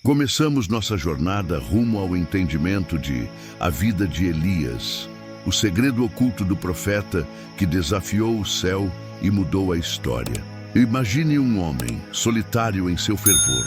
Começamos nossa jornada rumo ao entendimento de A Vida de Elias, o segredo oculto do profeta que desafiou o céu e mudou a história. Imagine um homem solitário em seu fervor,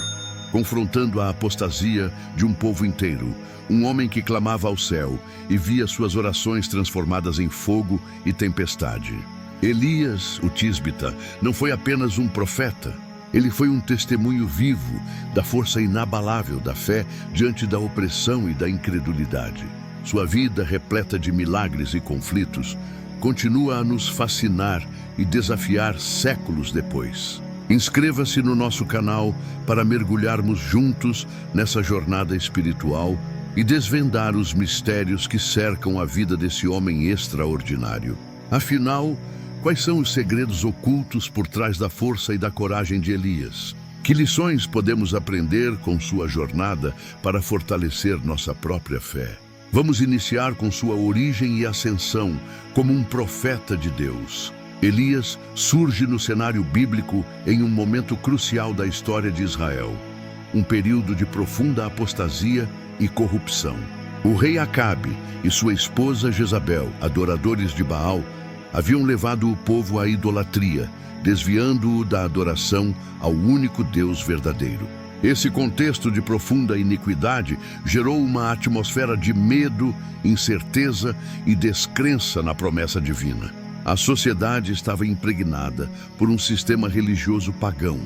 confrontando a apostasia de um povo inteiro, um homem que clamava ao céu e via suas orações transformadas em fogo e tempestade. Elias, o tísbita, não foi apenas um profeta. Ele foi um testemunho vivo da força inabalável da fé diante da opressão e da incredulidade. Sua vida, repleta de milagres e conflitos, continua a nos fascinar e desafiar séculos depois. Inscreva-se no nosso canal para mergulharmos juntos nessa jornada espiritual e desvendar os mistérios que cercam a vida desse homem extraordinário. Afinal, quais são os segredos ocultos por trás da força e da coragem de Elias? Que lições podemos aprender com sua jornada para fortalecer nossa própria fé? Vamos iniciar com sua origem e ascensão como um profeta de Deus. Elias surge no cenário bíblico em um momento crucial da história de Israel, um período de profunda apostasia e corrupção. O rei Acabe e sua esposa Jezabel, adoradores de Baal, haviam levado o povo à idolatria, desviando-o da adoração ao único Deus verdadeiro. Esse contexto de profunda iniquidade gerou uma atmosfera de medo, incerteza e descrença na promessa divina. A sociedade estava impregnada por um sistema religioso pagão,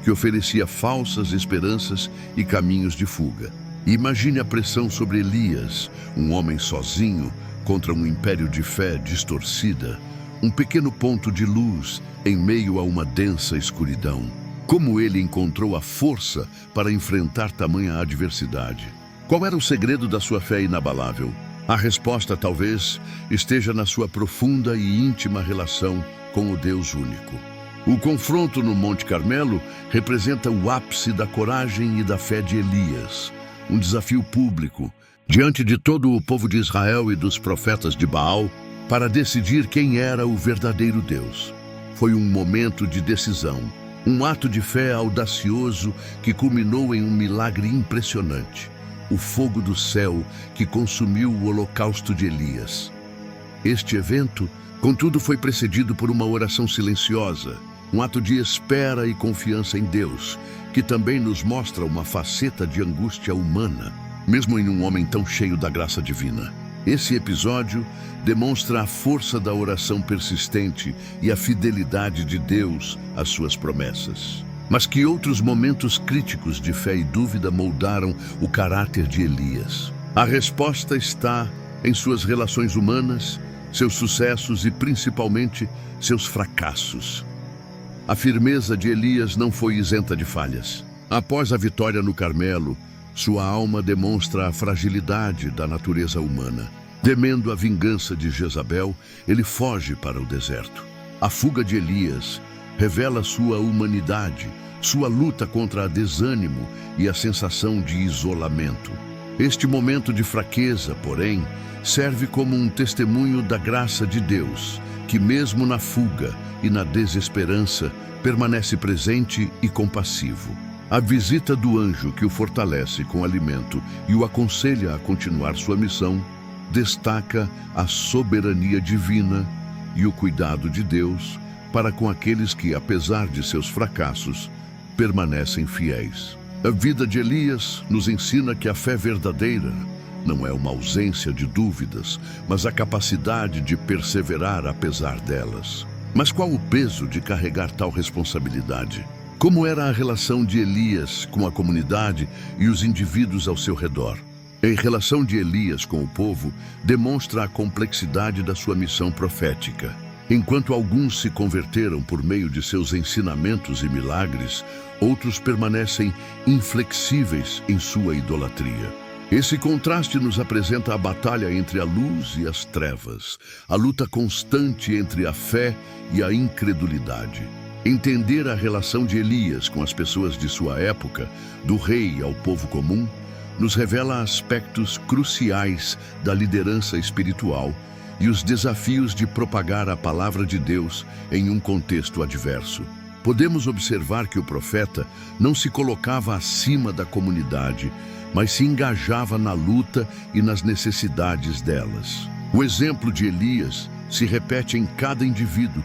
que oferecia falsas esperanças e caminhos de fuga. Imagine a pressão sobre Elias, um homem sozinho, contra um império de fé distorcida, um pequeno ponto de luz em meio a uma densa escuridão. Como ele encontrou a força para enfrentar tamanha adversidade? Qual era o segredo da sua fé inabalável? A resposta talvez esteja na sua profunda e íntima relação com o Deus único. O confronto no Monte Carmelo representa o ápice da coragem e da fé de Elias, um desafio público diante de todo o povo de Israel e dos profetas de Baal, para decidir quem era o verdadeiro Deus. Foi um momento de decisão, um ato de fé audacioso que culminou em um milagre impressionante, o fogo do céu que consumiu o holocausto de Elias. Este evento, contudo, foi precedido por uma oração silenciosa, um ato de espera e confiança em Deus, que também nos mostra uma faceta de angústia humana, mesmo em um homem tão cheio da graça divina. Esse episódio demonstra a força da oração persistente e a fidelidade de Deus às suas promessas. Mas que outros momentos críticos de fé e dúvida moldaram o caráter de Elias? A resposta está em suas relações humanas, seus sucessos e principalmente seus fracassos. A firmeza de Elias não foi isenta de falhas. Após a vitória no Carmelo, sua alma demonstra a fragilidade da natureza humana. Temendo a vingança de Jezabel, ele foge para o deserto. A fuga de Elias revela sua humanidade, sua luta contra o desânimo e a sensação de isolamento. Este momento de fraqueza, porém, serve como um testemunho da graça de Deus, que mesmo na fuga e na desesperança, permanece presente e compassivo. A visita do anjo que o fortalece com alimento e o aconselha a continuar sua missão destaca a soberania divina e o cuidado de Deus para com aqueles que, apesar de seus fracassos, permanecem fiéis. A vida de Elias nos ensina que a fé verdadeira não é uma ausência de dúvidas, mas a capacidade de perseverar apesar delas. Mas qual o peso de carregar tal responsabilidade? Como era a relação de Elias com a comunidade e os indivíduos ao seu redor? A relação de Elias com o povo demonstra a complexidade da sua missão profética. Enquanto alguns se converteram por meio de seus ensinamentos e milagres, outros permanecem inflexíveis em sua idolatria. Esse contraste nos apresenta a batalha entre a luz e as trevas, a luta constante entre a fé e a incredulidade. Entender a relação de Elias com as pessoas de sua época, do rei ao povo comum, nos revela aspectos cruciais da liderança espiritual e os desafios de propagar a palavra de Deus em um contexto adverso. podemos observar que o profeta não se colocava acima da comunidade, mas se engajava na luta e nas necessidades delas. O exemplo de Elias se repete em cada indivíduo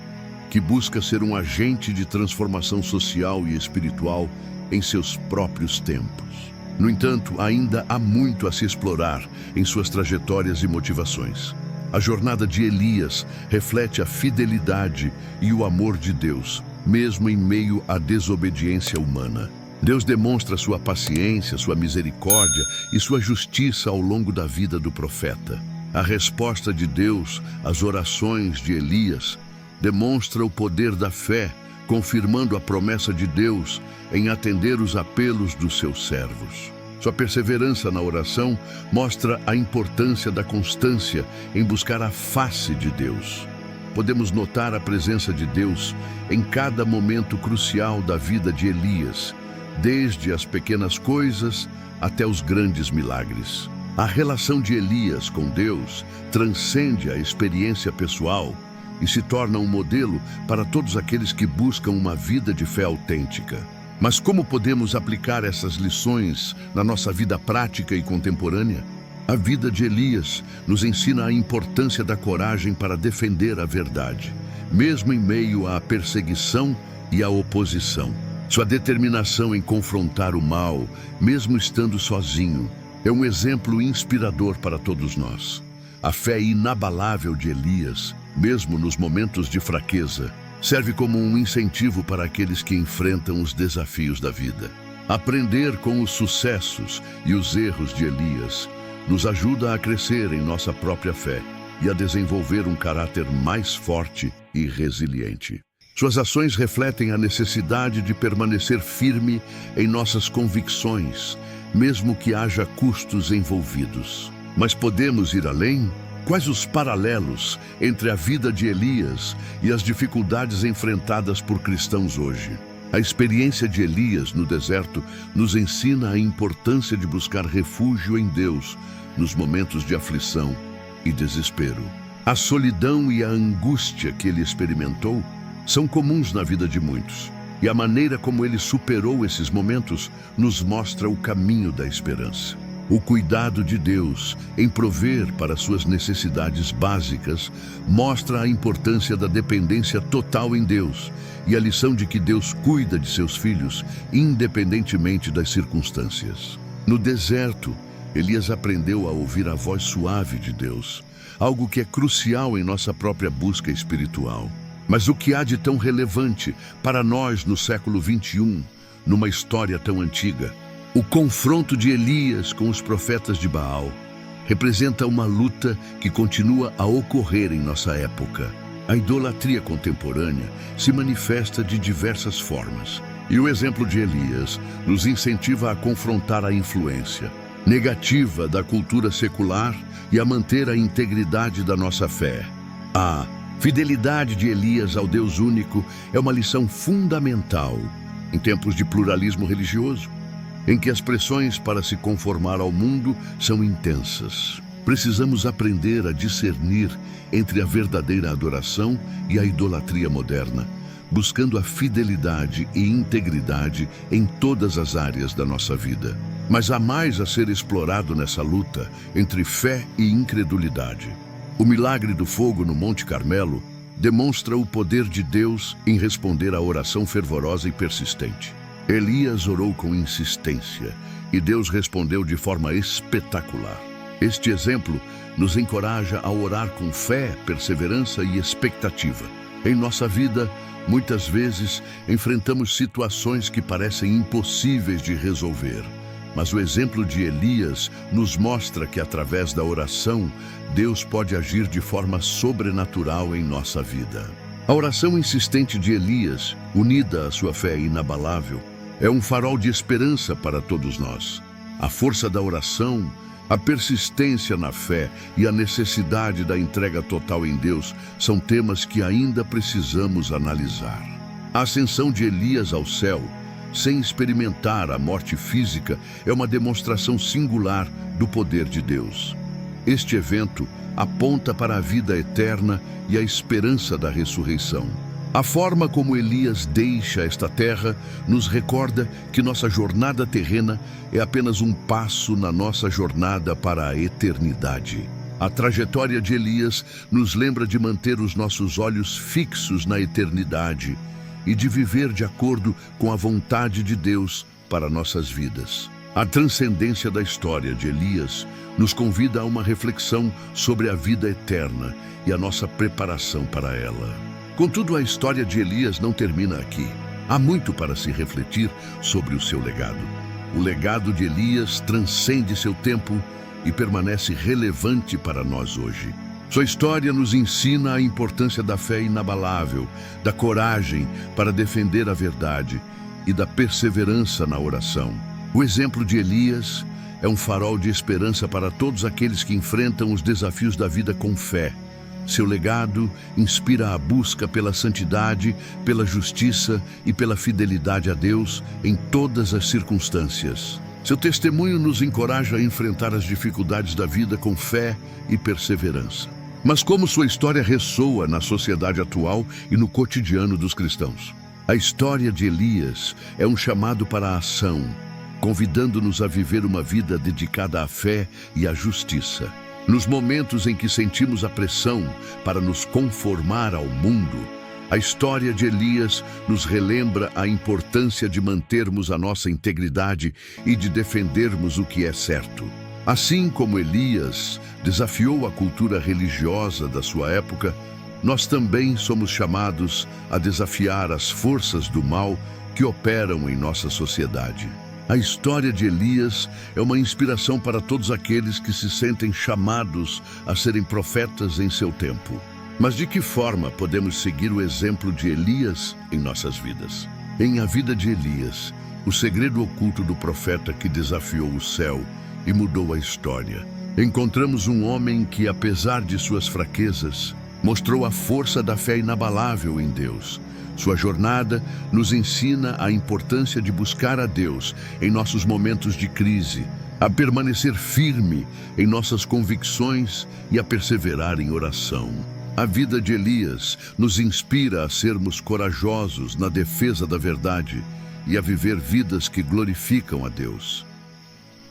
que busca ser um agente de transformação social e espiritual em seus próprios tempos. No entanto, ainda há muito a se explorar em suas trajetórias e motivações. A jornada de Elias reflete a fidelidade e o amor de Deus, mesmo em meio à desobediência humana. Deus demonstra sua paciência, sua misericórdia e sua justiça ao longo da vida do profeta. A resposta de Deus às orações de Elias demonstra o poder da fé, confirmando a promessa de Deus em atender os apelos dos seus servos. Sua perseverança na oração mostra a importância da constância em buscar a face de Deus. Podemos notar a presença de Deus em cada momento crucial da vida de Elias, desde as pequenas coisas até os grandes milagres. A relação de Elias com Deus transcende a experiência pessoal e se torna um modelo para todos aqueles que buscam uma vida de fé autêntica. Mas como podemos aplicar essas lições na nossa vida prática e contemporânea? A vida de Elias nos ensina a importância da coragem para defender a verdade, mesmo em meio à perseguição e à oposição. Sua determinação em confrontar o mal, mesmo estando sozinho, é um exemplo inspirador para todos nós. A fé inabalável de Elias, mesmo nos momentos de fraqueza, serve como um incentivo para aqueles que enfrentam os desafios da vida. Aprender com os sucessos e os erros de Elias nos ajuda a crescer em nossa própria fé e a desenvolver um caráter mais forte e resiliente. Suas ações refletem a necessidade de permanecer firme em nossas convicções, mesmo que haja custos envolvidos. Mas podemos ir além? Quais os paralelos entre a vida de Elias e as dificuldades enfrentadas por cristãos hoje? A experiência de Elias no deserto nos ensina a importância de buscar refúgio em Deus nos momentos de aflição e desespero. A solidão e a angústia que ele experimentou são comuns na vida de muitos, e a maneira como ele superou esses momentos nos mostra o caminho da esperança. O cuidado de Deus em prover para suas necessidades básicas mostra a importância da dependência total em Deus e a lição de que Deus cuida de seus filhos, independentemente das circunstâncias. No deserto, Elias aprendeu a ouvir a voz suave de Deus, algo que é crucial em nossa própria busca espiritual. Mas o que há de tão relevante para nós no século XXI, numa história tão antiga? O confronto de Elias com os profetas de Baal representa uma luta que continua a ocorrer em nossa época. A idolatria contemporânea se manifesta de diversas formas, e o exemplo de Elias nos incentiva a confrontar a influência negativa da cultura secular e a manter a integridade da nossa fé. A fidelidade de Elias ao Deus único é uma lição fundamental em tempos de pluralismo religioso, em que as pressões para se conformar ao mundo são intensas. Precisamos aprender a discernir entre a verdadeira adoração e a idolatria moderna, buscando a fidelidade e integridade em todas as áreas da nossa vida. Mas há mais a ser explorado nessa luta entre fé e incredulidade. O milagre do fogo no Monte Carmelo demonstra o poder de Deus em responder à oração fervorosa e persistente. Elias orou com insistência e Deus respondeu de forma espetacular. Este exemplo nos encoraja a orar com fé, perseverança e expectativa. Em nossa vida, muitas vezes enfrentamos situações que parecem impossíveis de resolver. Mas o exemplo de Elias nos mostra que através da oração, Deus pode agir de forma sobrenatural em nossa vida. A oração insistente de Elias, unida à sua fé inabalável, é um farol de esperança para todos nós. A força da oração, a persistência na fé e a necessidade da entrega total em Deus são temas que ainda precisamos analisar. A ascensão de Elias ao céu, sem experimentar a morte física, é uma demonstração singular do poder de Deus. Este evento aponta para a vida eterna e a esperança da ressurreição. A forma como Elias deixa esta terra nos recorda que nossa jornada terrena é apenas um passo na nossa jornada para a eternidade. A trajetória de Elias nos lembra de manter os nossos olhos fixos na eternidade e de viver de acordo com a vontade de Deus para nossas vidas. A transcendência da história de Elias nos convida a uma reflexão sobre a vida eterna e a nossa preparação para ela. Contudo, a história de Elias não termina aqui. Há muito para se refletir sobre o seu legado. O legado de Elias transcende seu tempo e permanece relevante para nós hoje. Sua história nos ensina a importância da fé inabalável, da coragem para defender a verdade e da perseverança na oração. O exemplo de Elias é um farol de esperança para todos aqueles que enfrentam os desafios da vida com fé. Seu legado inspira a busca pela santidade, pela justiça e pela fidelidade a Deus em todas as circunstâncias. Seu testemunho nos encoraja a enfrentar as dificuldades da vida com fé e perseverança. Mas como sua história ressoa na sociedade atual e no cotidiano dos cristãos? A história de Elias é um chamado para a ação, convidando-nos a viver uma vida dedicada à fé e à justiça. Nos momentos em que sentimos a pressão para nos conformar ao mundo, a história de Elias nos relembra a importância de mantermos a nossa integridade e de defendermos o que é certo. Assim como Elias desafiou a cultura religiosa da sua época, nós também somos chamados a desafiar as forças do mal que operam em nossa sociedade. A história de Elias é uma inspiração para todos aqueles que se sentem chamados a serem profetas em seu tempo. Mas de que forma podemos seguir o exemplo de Elias em nossas vidas? Em A Vida de Elias, o segredo oculto do profeta que desafiou o céu e mudou a história. Encontramos um homem que, apesar de suas fraquezas, mostrou a força da fé inabalável em Deus. Sua jornada nos ensina a importância de buscar a Deus em nossos momentos de crise, a permanecer firme em nossas convicções e a perseverar em oração. A vida de Elias nos inspira a sermos corajosos na defesa da verdade e a viver vidas que glorificam a Deus.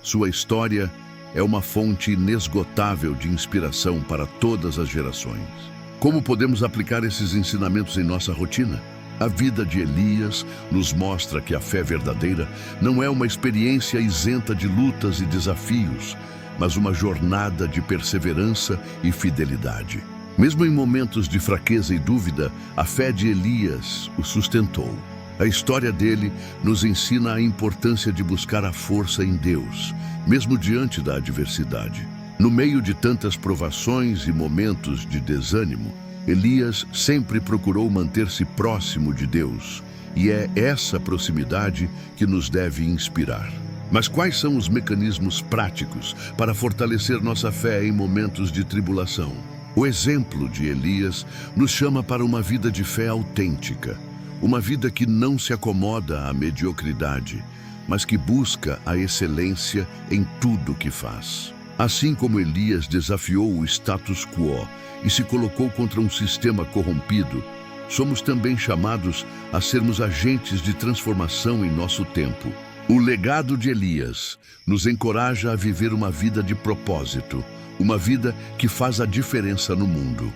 Sua história é uma fonte inesgotável de inspiração para todas as gerações. Como podemos aplicar esses ensinamentos em nossa rotina? A vida de Elias nos mostra que a fé verdadeira não é uma experiência isenta de lutas e desafios, mas uma jornada de perseverança e fidelidade. Mesmo em momentos de fraqueza e dúvida, a fé de Elias o sustentou. A história dele nos ensina a importância de buscar a força em Deus, mesmo diante da adversidade. No meio de tantas provações e momentos de desânimo, Elias sempre procurou manter-se próximo de Deus, e é essa proximidade que nos deve inspirar. Mas quais são os mecanismos práticos para fortalecer nossa fé em momentos de tribulação? O exemplo de Elias nos chama para uma vida de fé autêntica, uma vida que não se acomoda à mediocridade, mas que busca a excelência em tudo o que faz. Assim como Elias desafiou o status quo e se colocou contra um sistema corrompido, somos também chamados a sermos agentes de transformação em nosso tempo. O legado de Elias nos encoraja a viver uma vida de propósito, uma vida que faz a diferença no mundo.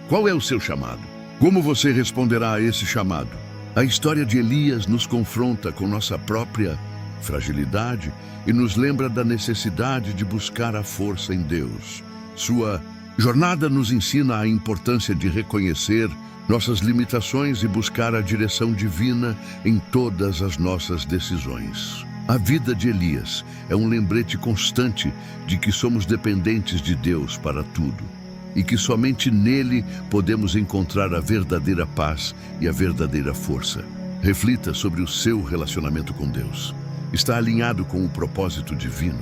Qual é o seu chamado? Como você responderá a esse chamado? A história de Elias nos confronta com nossa própria fragilidade e nos lembra da necessidade de buscar a força em Deus. Sua jornada nos ensina a importância de reconhecer nossas limitações e buscar a direção divina em todas as nossas decisões. A vida de Elias é um lembrete constante de que somos dependentes de Deus para tudo e que somente nele podemos encontrar a verdadeira paz e a verdadeira força. Reflita sobre o seu relacionamento com Deus. Está alinhado com o propósito divino?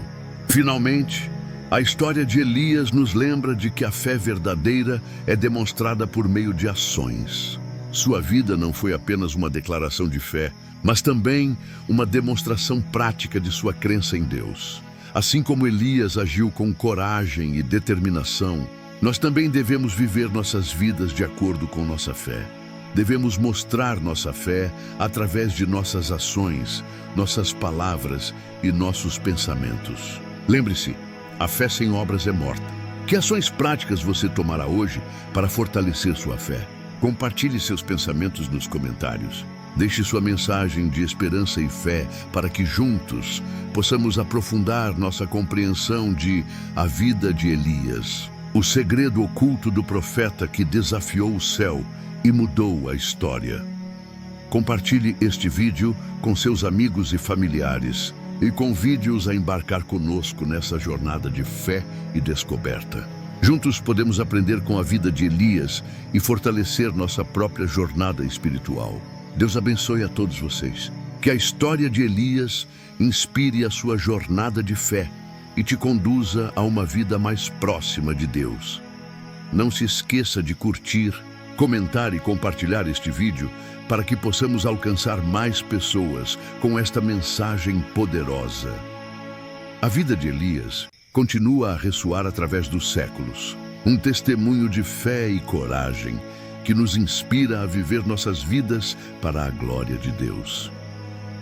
Finalmente, a história de Elias nos lembra de que a fé verdadeira é demonstrada por meio de ações. Sua vida não foi apenas uma declaração de fé, mas também uma demonstração prática de sua crença em Deus. Assim como Elias agiu com coragem e determinação, nós também devemos viver nossas vidas de acordo com nossa fé. Devemos mostrar nossa fé através de nossas ações, nossas palavras e nossos pensamentos. Lembre-se, a fé sem obras é morta. Que ações práticas você tomará hoje para fortalecer sua fé? Compartilhe seus pensamentos nos comentários. Deixe sua mensagem de esperança e fé para que juntos possamos aprofundar nossa compreensão de a vida de Elias, o segredo oculto do profeta que desafiou o céu e mudou a história. Compartilhe este vídeo com seus amigos e familiares e convide-os a embarcar conosco nessa jornada de fé e descoberta. Juntos podemos aprender com a vida de Elias e fortalecer nossa própria jornada espiritual. Deus abençoe a todos vocês. Que a história de Elias inspire a sua jornada de fé e te conduza a uma vida mais próxima de Deus. Não se esqueça de curtir, comentar e compartilhar este vídeo para que possamos alcançar mais pessoas com esta mensagem poderosa. A vida de Elias continua a ressoar através dos séculos, um testemunho de fé e coragem que nos inspira a viver nossas vidas para a glória de Deus.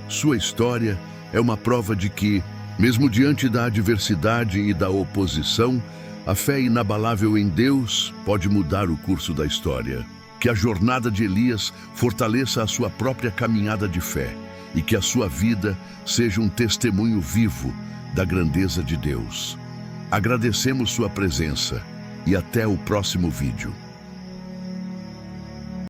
Sua história é uma prova de que, mesmo diante da adversidade e da oposição, a fé inabalável em Deus pode mudar o curso da história. Que a jornada de Elias fortaleça a sua própria caminhada de fé e que a sua vida seja um testemunho vivo da grandeza de Deus. Agradecemos sua presença e até o próximo vídeo.